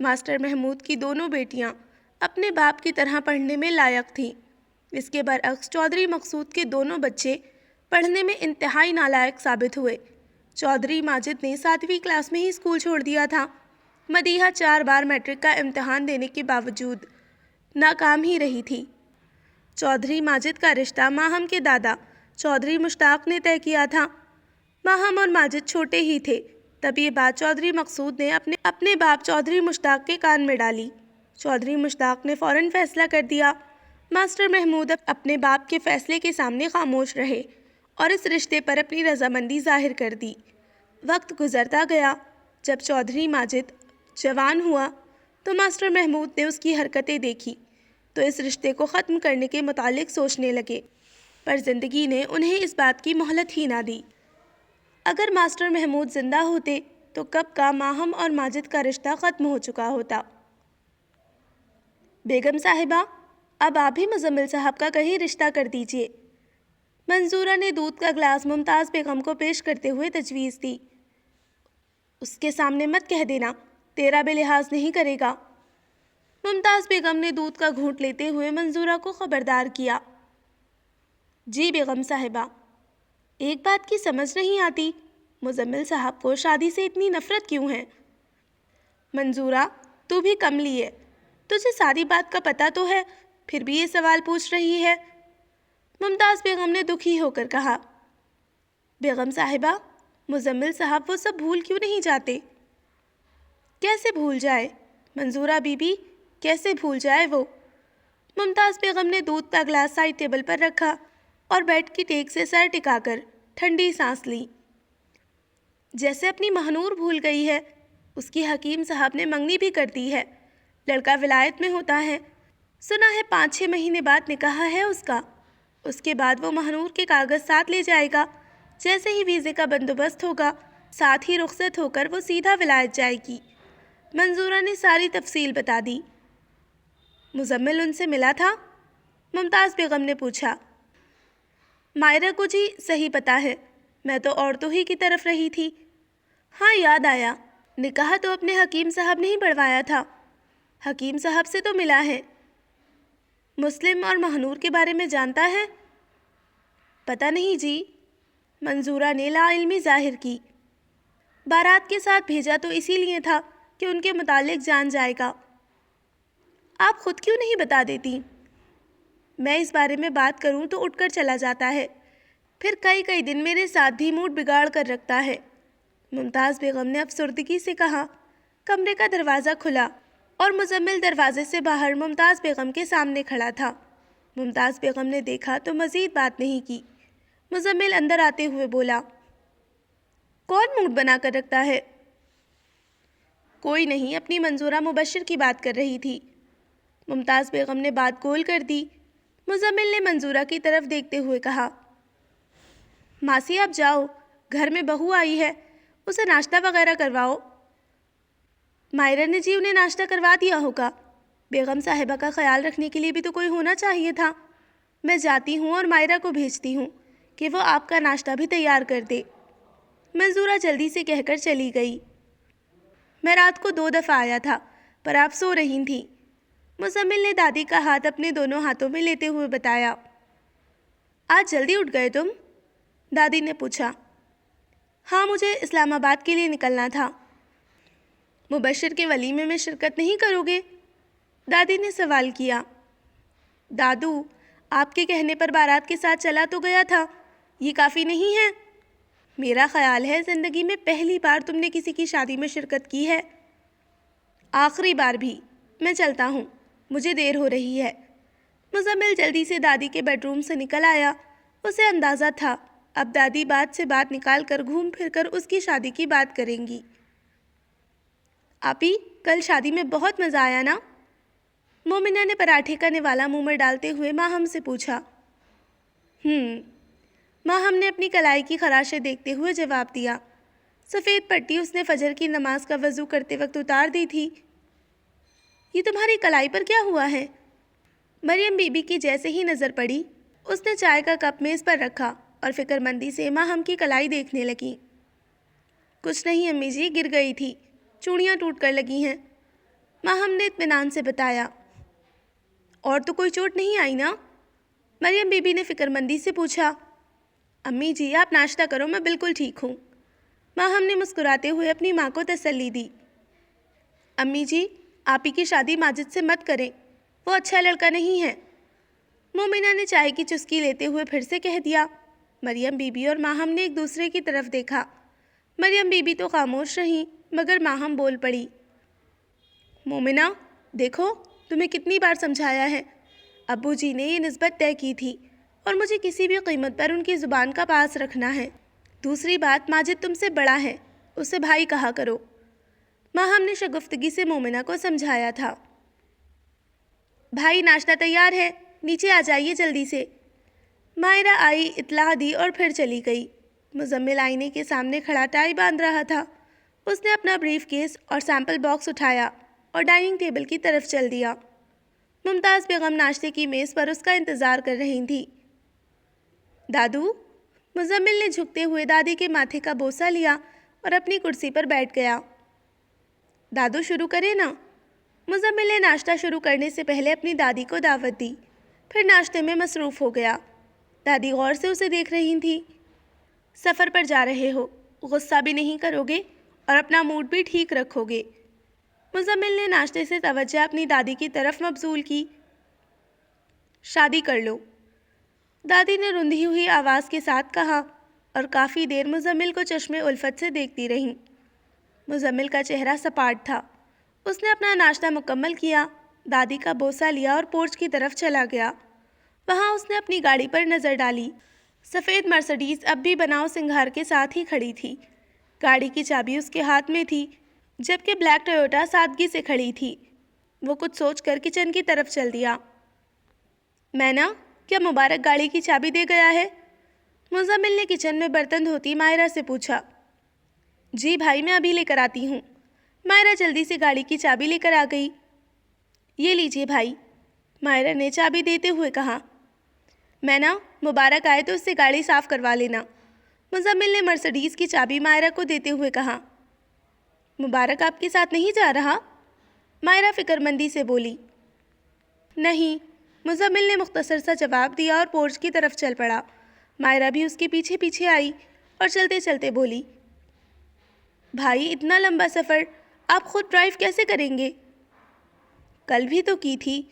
Master Mahmood کی دونوں بیٹیاں اپنے باپ کی طرح پڑھنے میں لائق تھیں۔ اس کے برعکس چودھری مقصود کے دونوں بچے پڑھنے میں انتہائی نالائق ثابت ہوئے۔ چودھری ماجد نے 7ویں کلاس میں ہی اسکول چھوڑ دیا تھا۔ مدیحہ 4 بار میٹرک کا امتحان دینے کے باوجود ناکام ہی رہی تھی۔ چودھری ماجد کا رشتہ ماہم کے دادا چودھری مشتاق نے طے کیا تھا۔ ماہم اور ماجد چھوٹے ہی تھے، تب یہ بات چودھری مقصود نے اپنے باپ چودھری مشتاق کے کان میں ڈالی۔ چودھری مشتاق نے فوراً فیصلہ کر دیا۔ ماسٹر محمود اپنے باپ کے فیصلے کے سامنے خاموش رہے اور اس رشتے پر اپنی رضامندی ظاہر کر دی۔ وقت گزرتا گیا۔ جب چودھری ماجد جوان ہوا تو ماسٹر محمود نے اس کی حرکتیں دیکھی تو اس رشتے کو ختم کرنے کے متعلق سوچنے لگے، پر زندگی نے انہیں اس بات کی مہلت ہی نہ دی۔ اگر ماسٹر محمود زندہ ہوتے تو کب کا ماہم اور ماجد کا رشتہ ختم ہو چکا ہوتا۔ بیگم صاحبہ، اب آپ بھی مزمل صاحب کا کہیں رشتہ کر دیجئے۔ منظورہ نے دودھ کا گلاس ممتاز بیگم کو پیش کرتے ہوئے تجویز دی۔ اس کے سامنے مت کہہ دینا، تیرا بھی لحاظ نہیں کرے گا۔ ممتاز بیگم نے دودھ کا گھونٹ لیتے ہوئے منظورہ کو خبردار کیا۔ جی بیگم صاحبہ، ایک بات کی سمجھ نہیں آتی، مزمل صاحب کو شادی سے اتنی نفرت کیوں ہے؟ منظورہ، تو بھی کملی ہے، تجھے ساری بات کا پتہ تو ہے، پھر بھی یہ سوال پوچھ رہی ہے۔ ممتاز بیگم نے دکھی ہو کر کہا، بیگم صاحبہ، مزمل صاحب وہ سب بھول کیوں نہیں جاتے؟ کیسے بھول جائے منظورہ بی بی، کیسے بھول جائے وہ؟ ممتاز بیگم نے دودھ کا گلاس سائڈ ٹیبل پر رکھا اور بیڈ کی ٹیک سے سر ٹکا کر ٹھنڈی سانس لی۔ جیسے اپنی مہنور بھول گئی ہے۔ اس کی حکیم صاحب نے منگنی بھی کر دی ہے، لڑکا ولایت میں ہوتا ہے، سنا ہے 5-6 مہینے بعد نکاح ہے اس کا۔ اس کے بعد وہ مہنور کے کاغذ ساتھ لے جائے گا، جیسے ہی ویزے کا بندوبست ہوگا ساتھ ہی رخصت ہو کر وہ سیدھا ولایت جائے گی۔ منظورہ نے ساری تفصیل بتا دی۔ مزمل ان سے ملا تھا؟ ممتاز بیگم نے پوچھا۔ مائرہ کو جی صحیح پتہ ہے، میں تو عورتوں ہی کی طرف رہی تھی۔ ہاں یاد آیا، نکاح تو اپنے حکیم صاحب نے ہی پڑھوایا تھا۔ حکیم صاحب سے تو ملا ہے۔ مسلم اور مہنور کے بارے میں جانتا ہے؟ پتہ نہیں جی، منظورہ نے لا علمی ظاہر کی۔ بارات کے ساتھ بھیجا تو اسی لیے تھا کہ ان کے متعلق جان جائے گا۔ آپ خود کیوں نہیں بتا دیتی؟ میں اس بارے میں بات کروں تو اٹھ کر چلا جاتا ہے، پھر کئی دن میرے ساتھ بھی موڈ بگاڑ کر رکھتا ہے۔ ممتاز بیگم نے افسردگی سے کہا۔ کمرے کا دروازہ کھلا اور مزمل دروازے سے باہر ممتاز بیگم کے سامنے کھڑا تھا۔ ممتاز بیگم نے دیکھا تو مزید بات نہیں کی۔ مزمل اندر آتے ہوئے بولا، کون موڈ بنا کر رکھتا ہے؟ کوئی نہیں، اپنی منظورہ مبشر کی بات کر رہی تھی۔ ممتاز بیگم نے بات گول کر دی۔ مزمل نے منظورہ کی طرف دیکھتے ہوئے کہا، ماسی آپ جاؤ، گھر میں بہو آئی ہے، اسے ناشتہ وغیرہ کرواؤ۔ مائرہ نے جی انہیں ناشتہ کروا دیا ہوگا، بیگم صاحبہ کا خیال رکھنے کے لیے بھی تو کوئی ہونا چاہیے تھا۔ میں جاتی ہوں اور مائرہ کو بھیجتی ہوں کہ وہ آپ کا ناشتہ بھی تیار کر دے۔ منظورہ جلدی سے کہہ کر چلی گئی۔ میں رات کو 2 دفعہ آیا تھا، پر آپ سو رہی تھیں، مزمل نے دادی کا ہاتھ اپنے دونوں ہاتھوں میں لیتے ہوئے بتایا۔ آج جلدی اٹھ گئے تم؟ دادی نے پوچھا۔ ہاں، مجھے اسلام آباد کے لیے نکلنا تھا۔ مبشر کے ولیمے میں شرکت نہیں کرو گے؟ دادی نے سوال کیا۔ دادو، آپ کے کہنے پر بارات کے ساتھ چلا تو گیا تھا، یہ کافی نہیں ہے؟ میرا خیال ہے زندگی میں پہلی بار تم نے کسی کی شادی میں شرکت کی ہے۔ آخری بار بھی۔ میں چلتا ہوں، مجھے دیر ہو رہی ہے۔ مزمل جلدی سے دادی کے بیڈ روم سے نکل آیا۔ اسے اندازہ تھا اب دادی بات سے بات نکال کر گھوم پھر کر اس کی شادی کی بات کریں گی۔ آپی، کل شادی میں بہت مزہ آیا نا؟ مومنہ نے پراٹھے کا نوالا منہ میں ڈالتے ہوئے ماہم سے پوچھا۔ ماہم نے اپنی کلائی کی خراشیں دیکھتے ہوئے جواب دیا۔ سفید پٹی اس نے فجر کی نماز کا وضو کرتے وقت اتار دی تھی۔ یہ تمہاری کلائی پر کیا ہوا ہے؟ مریم بی بی کی جیسے ہی نظر پڑی، اس نے چائے کا کپ میز پر رکھا اور فکر مندی سے ماہم کی کلائی دیکھنے لگی۔ کچھ نہیں امی جی، گر گئی تھی، چوڑیاں ٹوٹ کر لگی ہیں۔ ماہم نے اطمینان سے بتایا۔ اور تو کوئی چوٹ نہیں آئی نا؟ مریم بی بی نے فکر مندی سے پوچھا۔ امی جی آپ ناشتہ کرو، میں بالکل ٹھیک ہوں۔ ماہم نے مسکراتے ہوئے اپنی ماں کو تسلی دی۔ امی جی آپ ہی کی شادی ماجد سے مت کریں، وہ اچھا لڑکا نہیں ہے، مومنہ نے چائے کی چسکی لیتے ہوئے پھر سے کہہ دیا۔ مریم بی بی اور ماہم نے ایک دوسرے کی طرف دیکھا۔ مریم بی بی تو خاموش رہیں مگر ماہم بول پڑی۔ مومنہ دیکھو تمہیں کتنی بار سمجھایا ہے، ابو جی نے یہ نسبت طے کی تھی اور مجھے کسی بھی قیمت پر ان کی زبان کا پاس رکھنا ہے۔ دوسری بات ماجد تم سے بڑا ہے، اسے بھائی کہا کرو۔ ماہم نے شگفتگی سے مومنہ کو سمجھایا تھا۔ بھائی ناشتہ تیار ہے، نیچے آ جائیے جلدی سے۔ مائرہ آئی، اطلاع دی اور پھر چلی گئی۔ مزمل آئینے کے سامنے کھڑا ٹائی باندھ رہا تھا۔ اس نے اپنا بریف کیس اور سیمپل باکس اٹھایا اور ڈائننگ ٹیبل کی طرف چل دیا۔ ممتاز بیگم ناشتے کی میز پر اس کا انتظار کر رہی تھی۔ دادو؟ مزمل نے جھکتے ہوئے دادی کے ماتھے کا بوسہ لیا اور اپنی کرسی پر بیٹھ گیا۔ دادو شروع کریں نا؟ مزمل نے ناشتہ شروع کرنے سے پہلے اپنی دادی کو دعوت دی، پھر ناشتے میں مصروف ہو گیا۔ دادی غور سے اسے دیکھ رہی تھی۔ سفر پر جا رہے ہو، غصہ بھی نہیں کرو گے اور اپنا موڈ بھی ٹھیک رکھو گے۔ مزمل نے ناشتے سے توجہ اپنی دادی کی طرف مبذول کی۔ شادی کر لو، دادی نے رندھی ہوئی آواز کے ساتھ کہا اور کافی دیر مزمل کو چشمے الفت سے دیکھتی رہیں۔ مزمل کا چہرہ سپاٹ تھا۔ اس نے اپنا ناشتہ مکمل کیا، دادی کا بوسہ لیا اور پورچ کی طرف چلا گیا۔ وہاں اس نے اپنی گاڑی پر نظر ڈالی۔ سفید مرسڈیز اب بھی بناؤ سنگھار کے ساتھ ہی کھڑی تھی۔ گاڑی کی چابی اس کے ہاتھ میں تھی، جبکہ بلیک ٹویوٹا سادگی سے کھڑی تھی۔ وہ کچھ سوچ کر کچن کی طرف چل دیا۔ مینا، کیا مبارک گاڑی کی چابی دے گیا ہے؟ مزمل نے کچن میں برتن دھوتی مائرہ سے پوچھا۔ جی بھائی میں ابھی لے کر آتی ہوں۔ مائرہ جلدی سے گاڑی کی چابی لے کر آ گئی۔ یہ لیجیے بھائی، مائرہ نے چابی دیتے ہوئے کہا۔ مینا، مبارک آئے تو اس سے گاڑی صاف کروا لینا۔ مزمل نے مرسڈیز کی چابی مائرہ کو دیتے ہوئے کہا۔ مبارک آپ کے ساتھ نہیں جا رہا؟ مائرہ فکر مندی سے بولی۔ نہیں، مزمل نے مختصر سا جواب دیا اور پورچ کی طرف چل پڑا۔ مائرہ بھی اس کے پیچھے پیچھے آئی اور چلتے چلتے بولی۔ بھائی اتنا لمبا سفر آپ خود ڈرائیو کیسے کریں گے؟ کل بھی تو کی تھی۔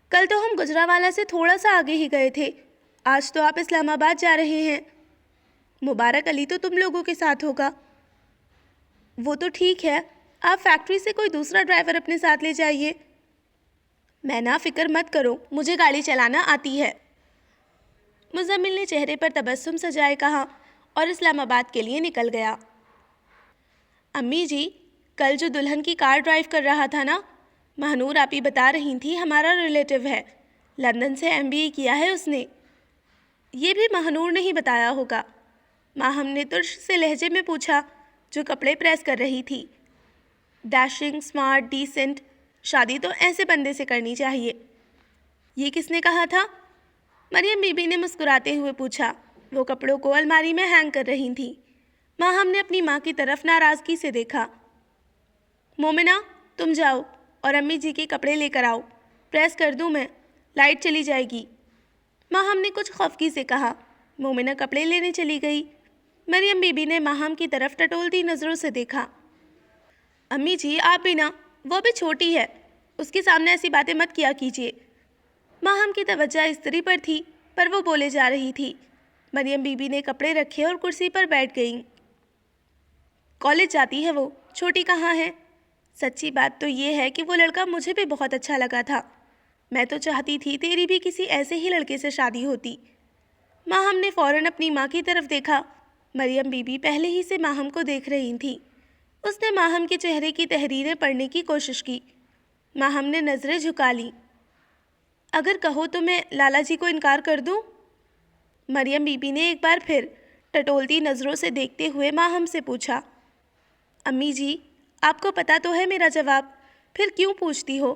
کل تو ہم گجرانوالہ سے تھوڑا سا آگے ہی گئے تھے، آج تو آپ اسلام آباد جا رہے ہیں۔ مبارک علی تو تم لوگوں کے ساتھ ہوگا۔ وہ تو ٹھیک ہے، آپ فیکٹری سے کوئی دوسرا ڈرائیور اپنے ساتھ لے جائیے۔ میں نا فکر مت کرو، مجھے گاڑی چلانا آتی ہے۔ مزمل نے چہرے پر تبسم سجائے کہا اور اسلام آباد کے لیے نکل گیا۔ امی جی، کل جو دلہن کی کار ڈرائیو کر رہا تھا نا، مہنور آپی بتا رہی تھی ہمارا ریلیٹیو ہے، لندن سے MBA کیا ہے اس نے۔ یہ بھی مہنور نہیں بتایا ہوگا، ماہم نے ترش سے لہجے میں پوچھا جو کپڑے پریس کر رہی تھی۔ ڈیشنگ، سمارٹ، ڈیسنٹ، شادی تو ایسے بندے سے کرنی چاہیے۔ یہ کس نے کہا تھا؟ مریم بی بی نے مسکراتے ہوئے پوچھا۔ وہ کپڑوں کو الماری میں ہینگ کر رہی تھی۔ ماہم نے اپنی ماں کی طرف ناراضگی سے دیکھا۔ مومنہ تم جاؤ اور امی جی کے کپڑے لے کر آؤ، پریس کر دوں میں، لائٹ چلی جائے گی۔ ماہم نے کچھ خفگی سے کہا۔ مومنہ کپڑے لینے چلی گئی۔ مریم بی بی نے ماہم کی طرف ٹٹولتی نظروں سے دیکھا۔ امی جی آپ بھی نا، وہ بھی چھوٹی ہے، اس کے سامنے ایسی باتیں مت کیا کیجیے۔ ماہم کی توجہ استری پر تھی، پر وہ بولے جا رہی تھی۔ مریم بی بی نے کپڑے رکھے اور کرسی پر بیٹھ گئیں۔ کالج جاتی ہے وہ، چھوٹی کہاں ہے؟ سچی بات تو یہ ہے کہ وہ لڑکا مجھے بھی بہت اچھا لگا تھا، میں تو چاہتی تھی تیری بھی کسی ایسے ہی لڑکے سے شادی ہوتی۔ ماہم نے فوراً اپنی ماں کی طرف دیکھا۔ مریم بی بی پہلے ہی سے ماہم کو دیکھ رہی تھی۔ اس نے ماہم کے چہرے کی تحریریں پڑھنے کی کوشش کی۔ ماہم نے نظریں جھکا لیں۔ اگر کہو تو میں لالا جی کو انکار کر دوں؟ مریم بی بی نے ایک بار پھر ٹٹولتی نظروں سے دیکھتے ہوئے ماہم سے پوچھا۔ امی جی آپ کو پتہ تو ہے میرا جواب، پھر کیوں پوچھتی ہو؟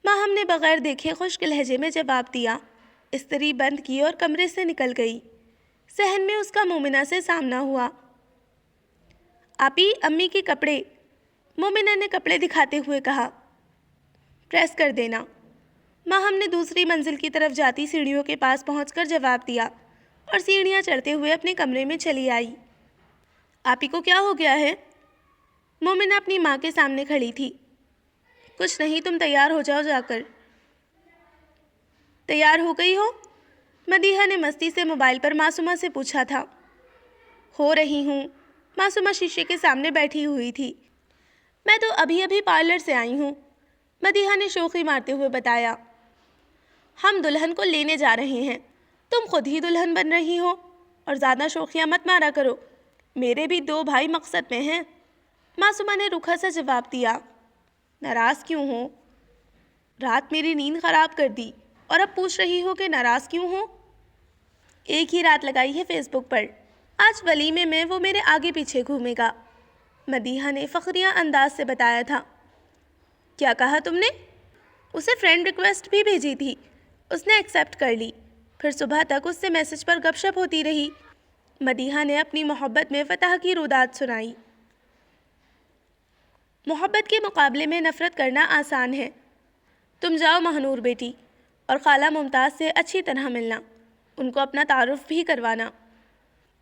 ماہم نے بغیر دیکھے خشک لہجے میں جواب دیا، استری بند کی اور کمرے سے نکل گئی۔ صحن میں اس کا مومنہ سے سامنا ہوا۔ آپی امی کے کپڑے۔ مومنہ نے کپڑے دکھاتے ہوئے کہا۔ پریس کر دینا۔ ماہم نے دوسری منزل کی طرف جاتی سیڑھیوں کے پاس پہنچ کر جواب دیا اور سیڑھیاں چڑھتے ہوئے اپنے کمرے میں چلی آئی۔ آپی کو کیا ہو گیا ہے؟ مومنہ اپنی ماں کے سامنے کھڑی تھی۔ کچھ نہیں، تم تیار ہو جاؤ جا کر۔ تیار ہو گئی ہو؟ مدیحہ نے مستی سے موبائل پر معصومہ سے پوچھا تھا۔ ہو رہی ہوں۔ معصومہ شیشے کے سامنے بیٹھی ہوئی تھی۔ میں تو ابھی پارلر سے آئی ہوں، مدیحہ نے شوخی مارتے ہوئے بتایا۔ ہم دلہن کو لینے جا رہے ہیں، تم خود ہی دلہن بن رہی ہو، اور زیادہ شوخیاں مت مارا کرو، میرے بھی 2 بھائی مقصد میں ہیں۔ معصومہ نے روکھا سا جواب دیا۔ ناراض کیوں ہو؟ رات میری نیند خراب کر دی، اور اب پوچھ رہی ہو کہ ناراض کیوں ہو؟ ایک ہی رات لگائی ہے فیس بک پر، آج ولیمے میں وہ میرے آگے پیچھے گھومے گا، مدیحہ نے فخریہ انداز سے بتایا تھا۔ کیا کہا تم نے؟ اسے فرینڈ ریکویسٹ بھی بھیجی تھی، اس نے ایکسیپٹ کر لی، پھر صبح تک اس سے میسج پر گپ شپ ہوتی رہی۔ مدیحہ نے اپنی محبت میں فتح کی روداد سنائی۔ محبت کے مقابلے میں نفرت کرنا آسان ہے۔ تم جاؤ مہنور بیٹی، اور خالہ ممتاز سے اچھی طرح ملنا، ان کو اپنا تعارف بھی کروانا۔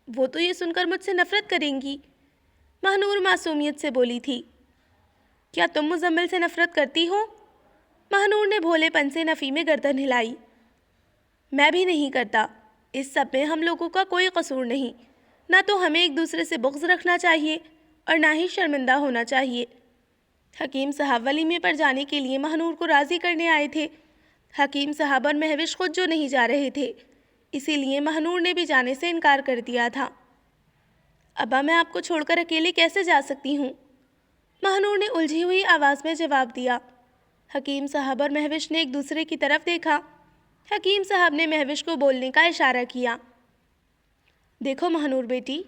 وہ تو یہ سن کر مجھ سے نفرت کریں گی، مہنور معصومیت سے بولی تھی۔ کیا تم مزمل سے نفرت کرتی ہو؟ مہنور نے بھولے پن سے نفی میں گردن ہلائی۔ میں بھی نہیں کرتا، اس سب میں ہم لوگوں کا کوئی قصور نہیں، نہ تو ہمیں ایک دوسرے سے بغض رکھنا چاہیے اور نہ ہی شرمندہ ہونا چاہیے۔ حکیم صاحب ولیمے پر جانے کے لیے مہنور کو راضی کرنے آئے تھے۔ حکیم صاحب اور مہوش خود جو نہیں جا رہے تھے، اسی لیے مہنور نے بھی جانے سے انکار کر دیا تھا۔ ابا میں آپ کو چھوڑ کر اکیلے کیسے جا سکتی ہوں؟ مہنور نے الجھی ہوئی آواز میں جواب دیا۔ حکیم صاحب اور مہوش نے ایک دوسرے کی طرف دیکھا۔ حکیم صاحب نے مہوش کو بولنے کا اشارہ کیا۔ دیکھو مہنور بیٹی،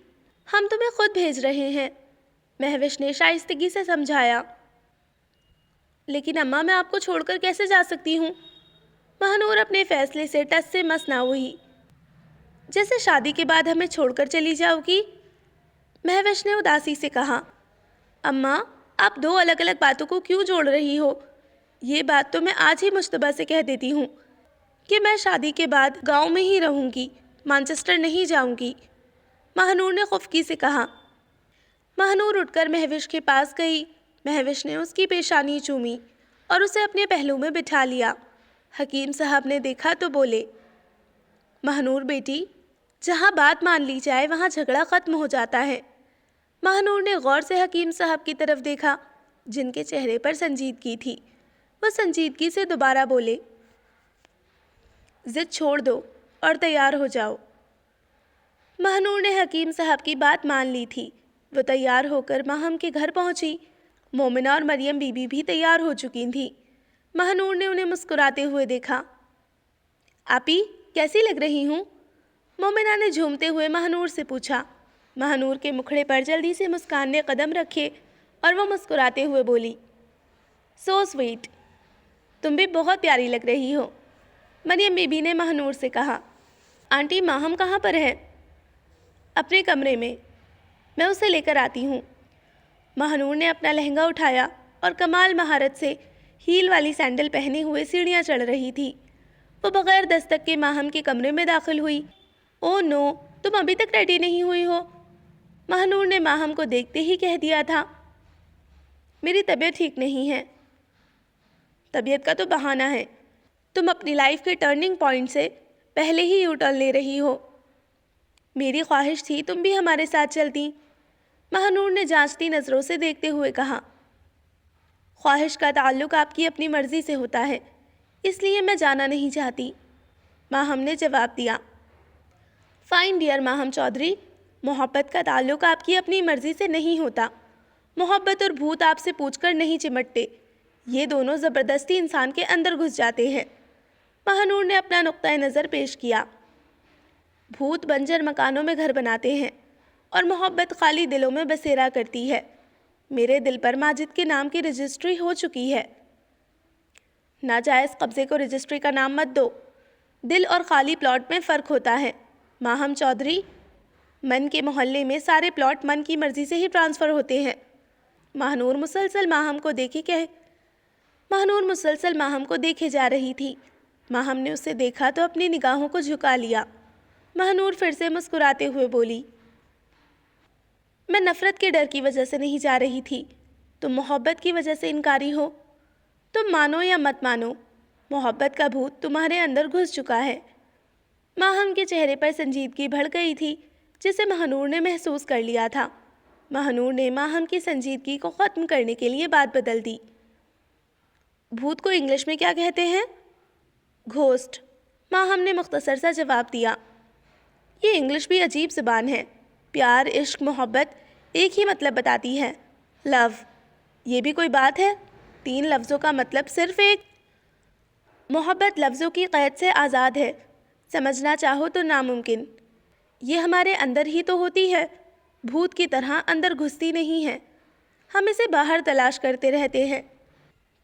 ہم تمہیں خود بھیج رہے ہیں، مہوش نے شائستگی سے سمجھایا۔ لیکن اماں میں آپ کو چھوڑ کر کیسے جا سکتی ہوں؟ مہنور اپنے فیصلے سے ٹس سے مس نہ ہوئی۔ جیسے شادی کے بعد ہمیں چھوڑ کر چلی جاؤ گی؟ مہوش نے اداسی سے کہا۔ اماں، آپ 2 الگ الگ باتوں کو کیوں جوڑ رہی ہو؟ یہ بات تو میں آج ہی مشتبہ سے کہہ دیتی ہوں کہ میں شادی کے بعد گاؤں میں ہی رہوں گی، مانچسٹر نہیں جاؤں گی، مہنور نے خفگی سے کہا۔ مہنور اٹھ کر مہوش کے پاس گئی۔ مہوش نے اس کی پیشانی چومی اور اسے اپنے پہلو میں بٹھا لیا۔ حکیم صاحب نے دیکھا تو بولے، مہنور بیٹی، جہاں بات مان لی جائے وہاں جھگڑا ختم ہو جاتا ہے۔ مہنور نے غور سے حکیم صاحب کی طرف دیکھا، جن کے چہرے پر سنجیدگی تھی۔ وہ سنجیدگی سے دوبارہ بولے، ضد چھوڑ دو اور تیار ہو جاؤ۔ مہنور نے حکیم صاحب کی بات مان لی تھی۔ وہ تیار ہو کر ماہم کے گھر پہنچی۔ مومنہ اور مریم بی بی بھی تیار ہو چکی تھیں۔ مہنور نے انہیں مسکراتے ہوئے دیکھا۔ آپی کیسی لگ رہی ہوں؟ مومنہ نے جھومتے ہوئے مہنور سے پوچھا۔ مہنور کے مکھڑے پر جلدی سے مسکان نے قدم رکھے اور وہ مسکراتے ہوئے بولی، سو سویٹ، تم بھی بہت پیاری لگ رہی ہو۔ مریم بی بی نے مہنور سے کہا۔ آنٹی ماہم کہاں پر ہے؟ اپنے کمرے میں، میں اسے لے کر آتی ہوں۔ مہنور نے اپنا لہنگا اٹھایا اور کمال مہارت سے ہیل والی سینڈل پہنے ہوئے سیڑھیاں چڑھ رہی تھی۔ وہ بغیر دستک کے ماہم کے کمرے میں داخل ہوئی۔ او نو، تم ابھی تک ریڈی نہیں ہوئی ہو؟ مہنور نے ماہم کو دیکھتے ہی کہہ دیا تھا۔ میری طبیعت ٹھیک نہیں ہے۔ طبیعت کا تو بہانہ ہے، تم اپنی لائف کے ٹرننگ پوائنٹ سے پہلے ہی یو ٹرن لے رہی ہو۔ میری خواہش تھی تم بھی ہمارے ساتھ چلتی، مہنور نے جانچتی نظروں سے دیکھتے ہوئے کہا۔ خواہش کا تعلق آپ کی اپنی مرضی سے ہوتا ہے، اس لیے میں جانا نہیں چاہتی، ماہم نے جواب دیا۔ فائن ڈیئر ماہم چودھری، محبت کا تعلق آپ کی اپنی مرضی سے نہیں ہوتا۔ محبت اور بھوت آپ سے پوچھ کر نہیں چمٹتے، یہ دونوں زبردستی انسان کے اندر گھس جاتے ہیں۔ مہنور نے اپنا نقطۂ نظر پیش کیا۔ بھوت بنجر مکانوں میں گھر بناتے ہیں اور محبت خالی دلوں میں بسیرا کرتی ہے۔ میرے دل پر ماجد کے نام کی رجسٹری ہو چکی ہے۔ ناجائز قبضے کو رجسٹری کا نام مت دو، دل اور خالی پلاٹ میں فرق ہوتا ہے ماہم چودھری۔ من کے محلے میں سارے پلاٹ من کی مرضی سے ہی ٹرانسفر ہوتے ہیں۔ ماہنور مسلسل ماہم کو دیکھے جا رہی تھی۔ ماہم نے اسے دیکھا تو اپنی نگاہوں کو جھکا لیا۔ ماہنور پھر سے مسکراتے ہوئے بولی، میں نفرت کے ڈر کی وجہ سے نہیں جا رہی تھی، تم محبت کی وجہ سے انکاری ہو۔ تم مانو یا مت مانو، محبت کا بھوت تمہارے اندر گھس چکا ہے۔ ماہم کے چہرے پر سنجیدگی بڑھ گئی تھی جسے ماہنور نے محسوس کر لیا تھا۔ ماہنور نے ماہم کی سنجیدگی کو ختم کرنے کے لیے بات بدل دی۔ بھوت کو انگلش میں کیا کہتے ہیں؟ گھوسٹ، ماہم نے مختصر سا جواب دیا۔ یہ انگلش بھی عجیب زبان ہے۔ پیار، عشق، محبت ایک ہی مطلب بتاتی ہے، لو۔ یہ بھی کوئی بات ہے؟ 3 لفظوں کا مطلب صرف ایک۔ محبت لفظوں کی قید سے آزاد ہے، سمجھنا چاہو تو ناممکن۔ یہ ہمارے اندر ہی تو ہوتی ہے، بھوت کی طرح اندر گھستی نہیں ہے، ہم اسے باہر تلاش کرتے رہتے ہیں۔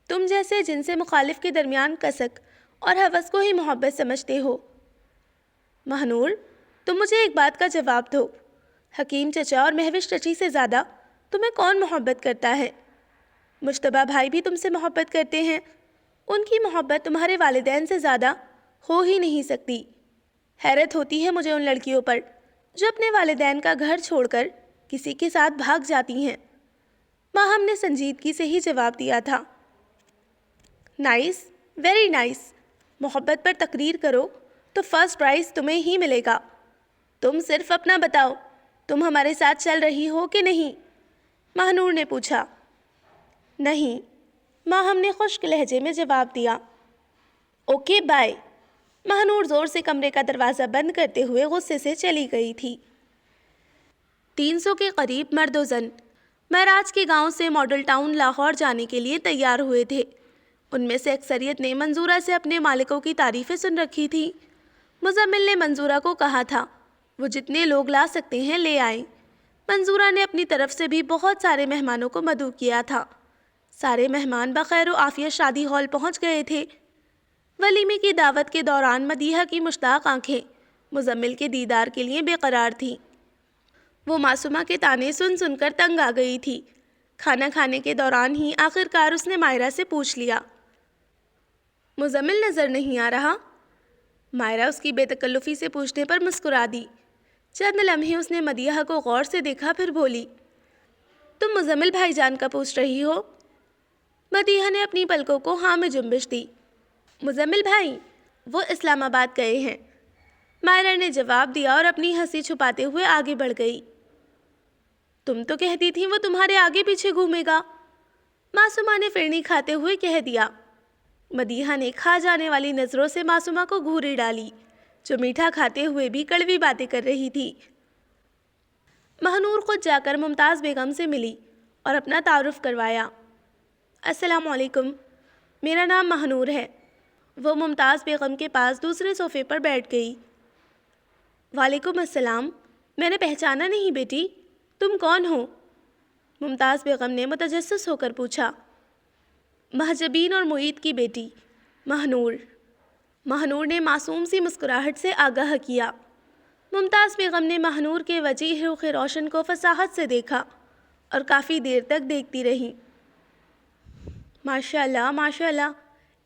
تم جیسے جن سے مخالف کے درمیان کسک اور ہوس کو ہی محبت سمجھتے ہو۔ ماہنور، تم مجھے ایک بات کا جواب دو، حکیم چچا اور مہوش چچی سے زیادہ تمہیں کون محبت کرتا ہے؟ مجتبیٰ بھائی بھی تم سے محبت کرتے ہیں، ان کی محبت تمہارے والدین سے زیادہ ہو ہی نہیں سکتی۔ حیرت ہوتی ہے مجھے ان لڑکیوں پر جو اپنے والدین کا گھر چھوڑ کر کسی کے ساتھ بھاگ جاتی ہیں۔ ماہم نے سنجیدگی سے ہی جواب دیا تھا۔ Nice, very nice. محبت پر تقریر کرو تو فرسٹ پرائز تمہیں ہی ملے گا۔ تم صرف اپنا بتاؤ، تم ہمارے ساتھ چل رہی ہو کہ نہیں؟ ماہنور نے پوچھا۔ نہیں، ماہم نے خشک لہجے میں جواب دیا۔ Okay bye. ماہنور زور سے کمرے کا دروازہ بند کرتے ہوئے غصے سے چلی گئی تھی۔ 300 کے قریب مرد و زن معراج کے گاؤں سے ماڈل ٹاؤن لاہور جانے کے لیے تیار ہوئے تھے۔ ان میں سے اکثریت نے منظورہ سے اپنے مالکوں کی تعریفیں سن رکھی تھی۔ مزمل نے منظورہ کو کہا تھا وہ جتنے لوگ لا سکتے ہیں لے آئیں۔ منظورہ نے اپنی طرف سے بھی بہت سارے مہمانوں کو مدعو کیا تھا۔ سارے مہمان بخیر و عافیت شادی ہال پہنچ گئے تھے۔ ولیمے کی دعوت کے دوران مدیحہ کی مشتاق آنکھیں مزمل کے دیدار کے لیے بے قرار تھیں۔ وہ معصومہ کے طعنے سن سن کر تنگ آ گئی تھی۔ کھانا کھانے کے دوران ہی آخرکار اس نے مائرہ سے پوچھ لیا، مزمل نظر نہیں آ رہا؟ مائرہ اس کی بے تکلفی سے پوچھنے پر مسکرا دی۔ چند لمحے اس نے مدیحہ کو غور سے دیکھا، پھر بولی، تم مزمل بھائی جان کا پوچھ رہی ہو؟ مدیحہ نے اپنی پلکوں کو ہاں میں جنبش دی۔ مزمل بھائی وہ اسلام آباد گئے ہیں، مائرہ نے جواب دیا اور اپنی ہنسی چھپاتے ہوئے آگے بڑھ گئی۔ تم تو کہتی تھی وہ تمہارے آگے پیچھے گھومے گا، معصومہ نے فرنی کھاتے ہوئے کہہ دیا۔ مدیحہ نے کھا جانے والی نظروں سے معصومہ کو گھوری ڈالی جو میٹھا کھاتے ہوئے بھی کڑوی باتیں کر رہی تھی۔ ماہنور خود جا کر ممتاز بیگم سے ملی اور اپنا تعارف کروایا۔ السلام علیکم، میرا نام ماہنور ہے۔ وہ ممتاز بیگم کے پاس دوسرے صوفے پر بیٹھ گئی۔ وعلیکم السلام، میں نے پہچانا نہیں بیٹی، تم کون ہو؟ ممتاز بیگم نے متجسس ہو کر پوچھا۔ مہجبین اور معید کی بیٹی، ماہنور۔ ماہنور نے معصوم سی مسکراہٹ سے آگاہ کیا۔ ممتاز بیگم نے ماہنور کے وجیح رخ روشن کو فصاحت سے دیکھا اور کافی دیر تک دیکھتی رہی۔ ماشاءاللہ ماشاءاللہ،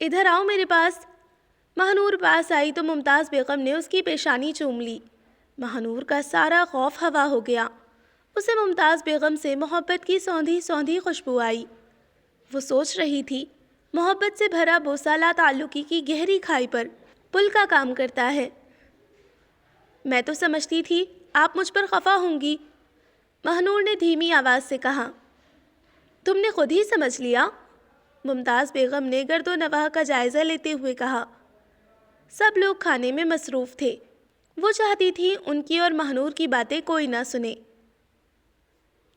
ادھر آؤ میرے پاس۔ ماہنور پاس آئی تو ممتاز بیگم نے اس کی پیشانی چوم لی۔ ماہنور کا سارا خوف ہوا ہو گیا۔ اسے ممتاز بیگم سے محبت کی سوندھی سوندھی خوشبو آئی۔ وہ سوچ رہی تھی محبت سے بھرا بوسہ لا تعلقی کی گہری کھائی پر پل کا کام کرتا ہے۔ میں تو سمجھتی تھی آپ مجھ پر خفا ہوں گی، ماہنور نے دھیمی آواز سے کہا۔ تم نے خود ہی سمجھ لیا، ممتاز بیگم نے گرد و نواح کا جائزہ لیتے ہوئے کہا۔ سب لوگ کھانے میں مصروف تھے، وہ چاہتی تھی ان کی اور ماہنور کی باتیں کوئی نہ سنے۔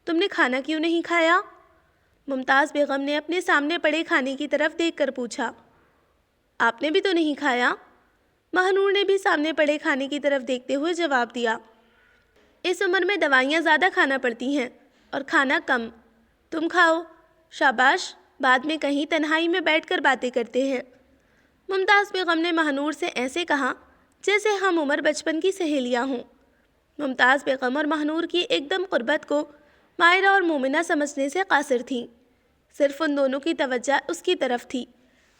تم نے کھانا کیوں نہیں کھایا؟ ممتاز بیگم نے اپنے سامنے پڑے کھانے کی طرف دیکھ کر پوچھا۔ آپ نے بھی تو نہیں کھایا؟ ماہنور نے بھی سامنے پڑے کھانے کی طرف دیکھتے ہوئے جواب دیا۔ اس عمر میں دوائیاں زیادہ کھانا پڑتی ہیں اور کھانا کم، تم کھاؤ۔ شاباش، بعد میں کہیں تنہائی میں بیٹھ کر باتیں کرتے ہیں۔ ممتاز بیگم نے ماہنور سے ایسے کہا جیسے ہم عمر بچپن کی سہیلیاں ہوں۔ ممتاز بیگم اور ماہنور کی ایک دم قربت کو ماہرہ اور مومنہ سمجھنے سے قاصر تھیں، صرف ان دونوں کی توجہ اس کی طرف تھی۔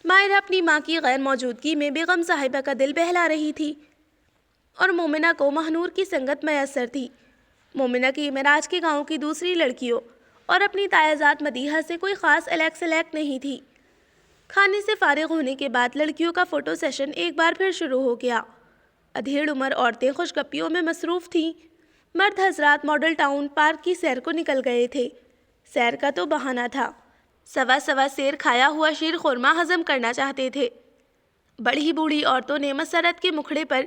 ماہرہ اپنی ماں کی غیر موجودگی میں بیگم صاحبہ کا دل بہلا رہی تھی اور مومنہ کو مہنور کی سنگت میسر تھی۔ مومنہ کی معراج کے گاؤں کی دوسری لڑکیوں اور اپنی تایازات مدیحہ سے کوئی خاص الیک سلیک نہیں تھی۔ کھانے سے فارغ ہونے کے بعد لڑکیوں کا فوٹو سیشن ایک بار پھر شروع ہو گیا۔ ادھیڑ عمر عورتیں خوش گپیوں میں مصروف تھیں۔ مرد حضرات ماڈل ٹاؤن پارک کی سیر کو نکل گئے تھے۔ سیر کا تو بہانہ تھا، سوا سیر کھایا ہوا شیر خورما ہضم کرنا چاہتے تھے۔ بڑی بوڑھی عورتوں نے مسرت کے مکھڑے پر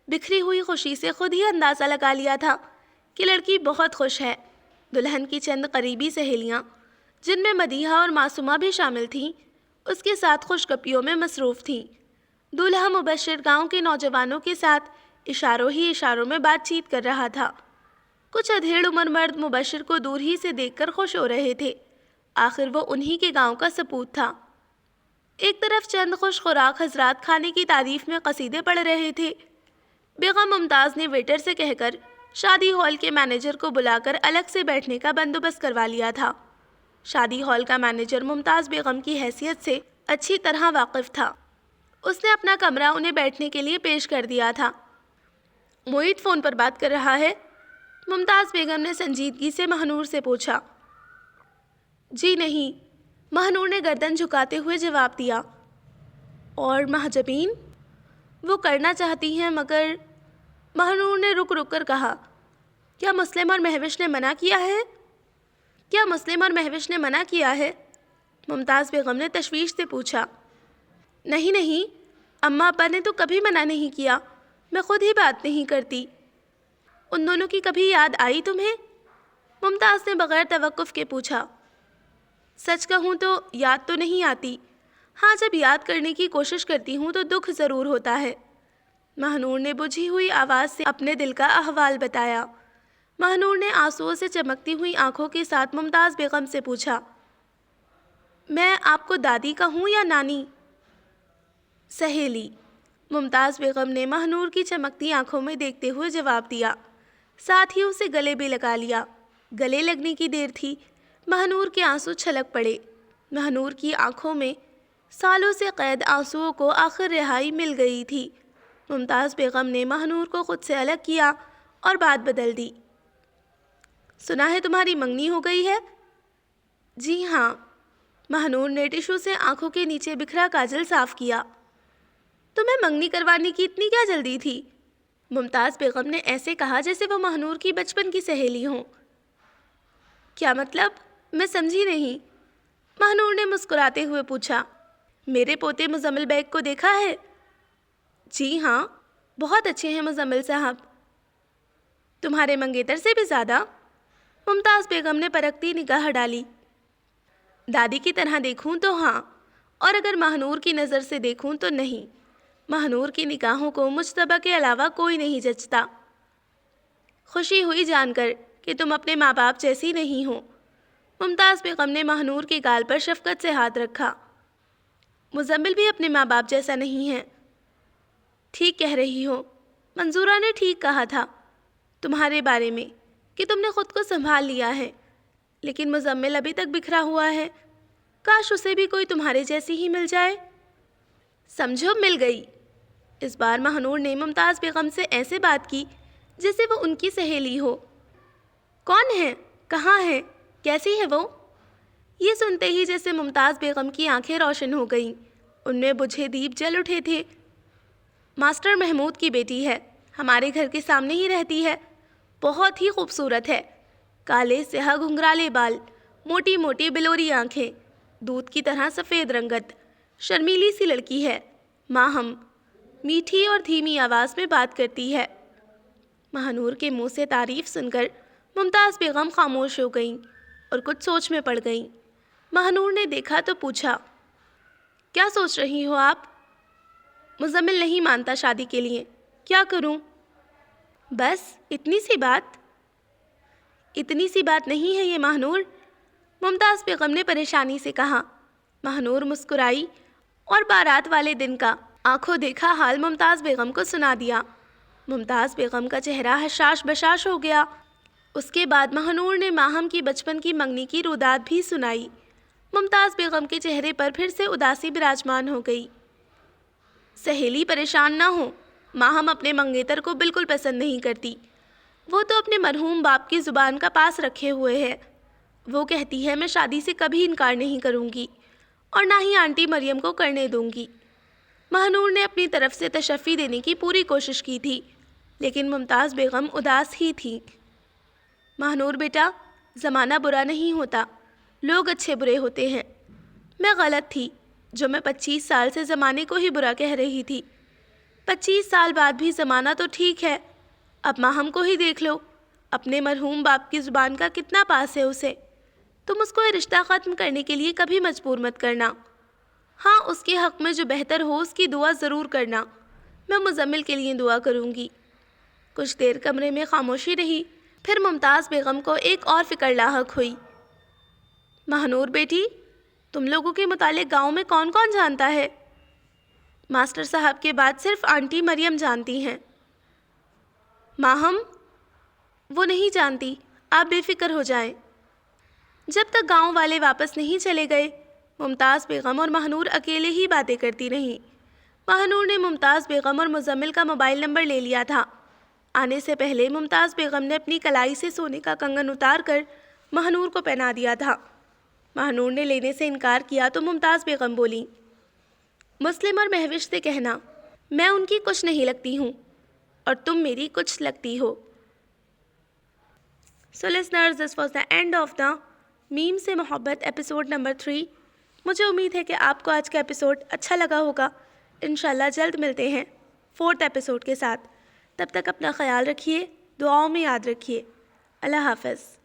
بکھری ہوئی خوشی سے خود ہی اندازہ لگا لیا تھا کہ لڑکی بہت خوش ہے۔ دلہن کی چند قریبی سہیلیاں، جن میں مدیحہ اور معصومہ بھی شامل تھیں، اس کے ساتھ خوش گپیوں میں مصروف تھیں۔ دولہا مبشر گاؤں کے نوجوانوں کے ساتھ اشاروں ہی اشاروں میں بات چیت کر رہا تھا۔ کچھ ادھیڑ عمر مرد مبشر کو دور ہی سے دیکھ کر خوش ہو رہے تھے، آخر وہ انہی کے گاؤں کا سپوت تھا۔ ایک طرف چند خوش خوراک حضرات کھانے کی تعریف میں قصیدے پڑھ رہے تھے۔ بیگم ممتاز نے ویٹر سے کہہ کر شادی ہال کے مینیجر کو بلا کر الگ سے بیٹھنے کا بندوبست کروا لیا تھا۔ شادی ہال کا مینیجر ممتاز بیگم کی حیثیت سے اچھی طرح واقف تھا۔ اس نے اپنا کمرہ انہیں بیٹھنے کے لیے پیش کر دیا تھا۔ معید فون پر بات کر رہا ہے؟ ممتاز بیگم نے سنجیدگی سے مہنور سے پوچھا۔ جی نہیں، مہنور نے گردن جھکاتے ہوئے جواب دیا۔ اور محجبین؟ وہ کرنا چاہتی ہیں مگر… مہنور نے رک کر کہا، کیا مسلم اور مہوش نے منع کیا ہے؟ کیا مسلم اور مہوش نے منع کیا ہے؟ ممتاز بیگم نے تشویش سے پوچھا۔ نہیں، اماں ابا نے تو کبھی منع نہیں کیا، میں خود ہی بات نہیں کرتی۔ ان دونوں کی کبھی یاد آئی تمہیں؟ ممتاز نے بغیر توقف کے پوچھا۔ سچ کہوں تو یاد تو نہیں آتی، ہاں جب یاد کرنے کی کوشش کرتی ہوں تو دکھ ضرور ہوتا ہے۔ مہنور نے بجھی ہوئی آواز سے اپنے دل کا احوال بتایا۔ مہنور نے آنسوؤں سے چمکتی ہوئی آنکھوں کے ساتھ ممتاز بیگم سے پوچھا، میں آپ کو دادی کہوں یا نانی؟ سہیلی، ممتاز بیگم نے مہنور کی چمکتی آنکھوں میں دیکھتے ہوئے جواب دیا، ساتھ ہی اسے گلے بھی لگا لیا۔ گلے لگنے کی دیر تھی، مہنور کے آنسو چھلک پڑے۔ مہنور کی آنکھوں میں سالوں سے قید آنسوؤں کو آخر رہائی مل گئی تھی۔ ممتاز بیگم نے مہنور کو خود سے الگ کیا اور بات بدل دی۔ سنا ہے تمہاری منگنی ہو گئی ہے؟ جی ہاں۔ مہنور نے ٹشو سے آنکھوں کے نیچے بکھرا کاجل صاف کیا۔ تمہیں منگنی کروانے کی اتنی کیا جلدی تھی؟ ممتاز بیگم نے ایسے کہا جیسے وہ مہنور کی بچپن کی سہیلی ہوں۔ کیا مطلب؟ میں سمجھی نہیں۔ مہنور نے مسکراتے ہوئے پوچھا، میرے پوتے مزمل بیگ کو دیکھا ہے؟ جی ہاں، بہت اچھے ہیں مزمل صاحب۔ تمہارے منگیتر سے بھی زیادہ؟ ممتاز بیگم نے پرکھتی نگاہ ڈالی۔ دادی کی طرح دیکھوں تو ہاں، اور اگر مہنور کی نظر سے دیکھوں تو نہیں۔ مہنور کی نگاہوں کو مجتبیٰ کے علاوہ کوئی نہیں جچتا۔ خوشی ہوئی جان کر کہ تم اپنے ماں باپ جیسی نہیں ہو۔ ممتاز بیگم نے مہنور کے گال پر شفقت سے ہاتھ رکھا۔ مزمل بھی اپنے ماں باپ جیسا نہیں ہے۔ ٹھیک کہہ رہی ہو، منظورہ نے ٹھیک کہا تھا تمہارے بارے میں کہ تم نے خود کو سنبھال لیا ہے، لیکن مزمل ابھی تک بکھرا ہوا ہے۔ کاش اسے بھی کوئی تمہارے جیسی ہی مل جائے۔ سمجھو مل گئی۔ اس بار مہنور نے ممتاز بیگم سے ایسے بات کی جیسے وہ ان کی سہیلی ہو۔ کون ہے؟ کہاں ہے؟ کیسی ہے وہ؟ یہ سنتے ہی جیسے ممتاز بیگم کی آنکھیں روشن ہو گئیں، ان میں بجھے دیپ جل اٹھے تھے۔ ماسٹر محمود کی بیٹی ہے، ہمارے گھر کے سامنے ہی رہتی ہے، بہت ہی خوبصورت ہے، کالے سیاہ گھنگرالے بال، موٹی موٹی بلوری آنکھیں، دودھ کی طرح سفید رنگت، شرمیلی سی لڑکی ہے، ماہم، میٹھی اور دھیمی آواز میں بات کرتی ہے۔ مہنور کے منہ سے تعریف سن کر ممتاز بیگم خاموش ہو گئیں اور کچھ سوچ میں پڑ گئیں۔ مہنور نے دیکھا تو پوچھا، کیا سوچ رہی ہو آپ؟ مزمل نہیں مانتا شادی کے لیے، کیا کروں؟ بس اتنی سی بات؟ اتنی سی بات نہیں ہے یہ مہنور، ممتاز بیگم نے پریشانی سے کہا۔ مہنور مسکرائی اور بارات والے دن کا آنکھوں دیکھا حال ممتاز بیگم کو سنا دیا۔ ممتاز بیگم کا چہرہ حشاش بشاش ہو گیا۔ اس کے بعد ماہنور نے ماہم کی بچپن کی منگنی کی روداد بھی سنائی۔ ممتاز بیگم کے چہرے پر پھر سے اداسی براجمان ہو گئی۔ سہیلی پریشان نہ ہو، ماہم اپنے منگیتر کو بالکل پسند نہیں کرتی۔ وہ تو اپنے مرحوم باپ کی زبان کا پاس رکھے ہوئے ہے۔ وہ کہتی ہے میں شادی سے کبھی انکار نہیں کروں گی اور نہ ہی آنٹی مریم کو کرنے دوں گی۔ ماہنور نے اپنی طرف سے تشفی دینے کی پوری کوشش کی تھی، لیکن ممتاز بیگم اداس ہی تھی۔ ماہنور بیٹا، زمانہ برا نہیں ہوتا، لوگ اچھے برے ہوتے ہیں۔ میں غلط تھی جو میں 25 سال سے زمانے کو ہی برا کہہ رہی تھی۔ 25 سال بعد بھی زمانہ تو ٹھیک ہے۔ اب ماہم کو ہی دیکھ لو، اپنے مرحوم باپ کی زبان کا کتنا پاس ہے اسے۔ تم اس کو یہ رشتہ ختم کرنے کے لیے کبھی مجبور مت کرنا۔ ہاں، اس کے حق میں جو بہتر ہو اس کی دعا ضرور کرنا۔ میں مزمل کے لیے دعا کروں گی۔ کچھ دیر کمرے میں خاموشی رہی، پھر ممتاز بیگم کو ایک اور فکر لاحق ہوئی۔ ماہنور بیٹی، تم لوگوں کے متعلق گاؤں میں کون کون جانتا ہے؟ ماسٹر صاحب کے بعد صرف آنٹی مریم جانتی ہیں۔ ماہم؟ وہ نہیں جانتی، آپ بے فکر ہو جائیں۔ جب تک گاؤں والے واپس نہیں چلے گئے، ممتاز بیگم اور ماہنور اکیلے ہی باتیں کرتی رہیں۔ ماہنور نے ممتاز بیگم اور مزمل کا موبائل نمبر لے لیا تھا۔ آنے سے پہلے ممتاز بیگم نے اپنی کلائی سے سونے کا کنگن اتار کر ماہنور کو پہنا دیا تھا۔ ماہنور نے لینے سے انکار کیا تو ممتاز بیگم بولی، مسلم اور مہوش سے کہنا میں ان کی کچھ نہیں لگتی ہوں اور تم میری کچھ لگتی ہو۔ So listeners, this was the end of the میم سے محبت ایپیسوڈ نمبر 3۔ مجھے امید ہے کہ آپ کو آج کا ایپیسوڈ اچھا لگا ہوگا۔ انشاءاللہ جلد ملتے ہیں 4تھ ایپیسوڈ کے ساتھ۔ تب تک اپنا خیال رکھیے، دعاؤں میں یاد رکھیے۔ اللہ حافظ۔